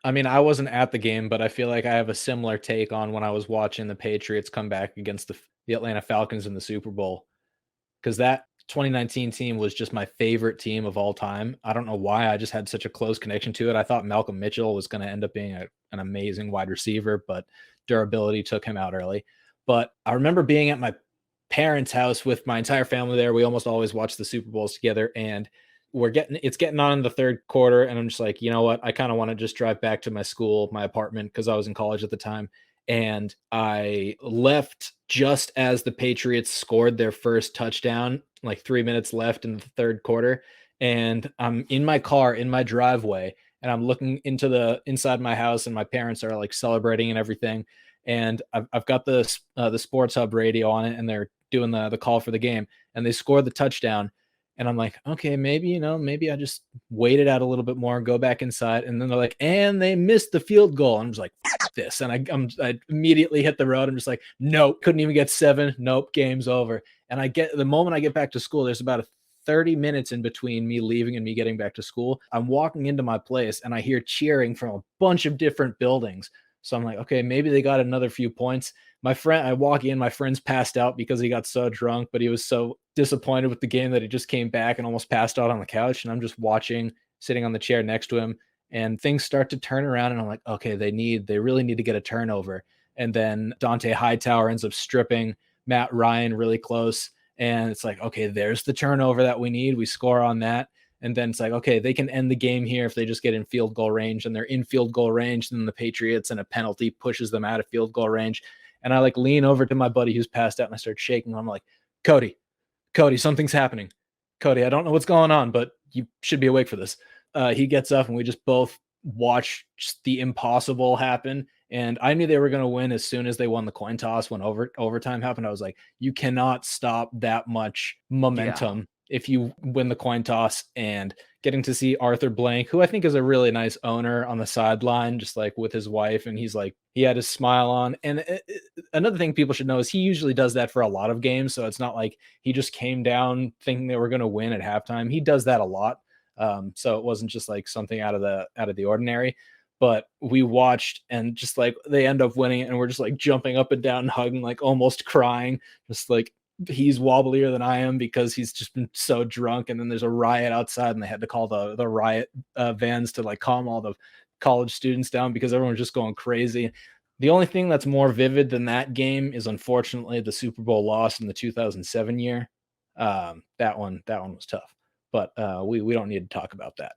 I mean, I wasn't at the game, but I feel like I have a similar take on when I was watching the Patriots come back against the Atlanta Falcons in the Super Bowl. 'Cause that 2019 team was just my favorite team of all time. I don't know why, I just had such a close connection to it. I thought Malcolm Mitchell was gonna end up being an amazing wide receiver, but durability took him out early. But I remember being at my parents' house with my entire family there. We almost always watch the Super Bowls together, and it's getting on in the 3rd quarter, and I'm just like, "You know what? I kinda wanna just drive back to my school, my apartment, because I was in college at the time." And I left just as the Patriots scored their first touchdown, like 3 minutes left in the 3rd quarter, and I'm in my car in my driveway, and I'm looking into the inside my house, and my parents are, like, celebrating and everything, and I've got the Sports Hub radio on it, and they're doing the call for the game, and they score the touchdown, and I'm like, "Okay, maybe, maybe I just wait it out a little bit more, go back inside," and then they're like, "And they missed the field goal." I'm just like, this, and I immediately hit the road. I'm just like, nope, couldn't even get 7. Nope, game's over. And the moment I get back to school, there's about a 30 minutes in between me leaving and me getting back to school. I'm walking into my place and I hear cheering from a bunch of different buildings. So I'm like, okay, maybe they got another few points. I walk in, my friend's passed out because he got so drunk, but he was so disappointed with the game that he just came back and almost passed out on the couch. And I'm just watching, sitting on the chair next to him, and things start to turn around, and I'm like, okay, they really need to get a turnover. And then Dante Hightower ends up stripping Matt Ryan really close, and it's like, okay, there's the turnover that we need. We score on that, and then it's like, okay, they can end the game here if they just get in field goal range, and they're in field goal range. And then the Patriots and a penalty pushes them out of field goal range, and I like lean over to my buddy who's passed out, and I start shaking. I'm like, Cody, Cody, something's happening. Cody, I don't know what's going on, but you should be awake for this. He gets up and we just both watch just the impossible happen. And I knew they were going to win as soon as they won the coin toss. When overtime happened, I was like, you cannot stop that much Yeah. momentum if you win the coin toss. And getting to see Arthur Blank, who I think is a really nice owner on the sideline, just like with his wife, and he's like, he had his smile on. And another thing people should know is he usually does that for a lot of games. So it's not like he just came down thinking they were going to win at halftime. He does that a lot. So it wasn't just like something out of the ordinary. But we watched, and just like they end up winning, and we're just like jumping up and down, hugging, like almost crying, just like he's wobblier than I am because he's just been so drunk. And then there's a riot outside, and they had to call the riot vans to like calm all the college students down because everyone's just going crazy. The only thing that's more vivid than that game is unfortunately the Super Bowl loss in the 2007 year. That one was tough, but we don't need to talk about that.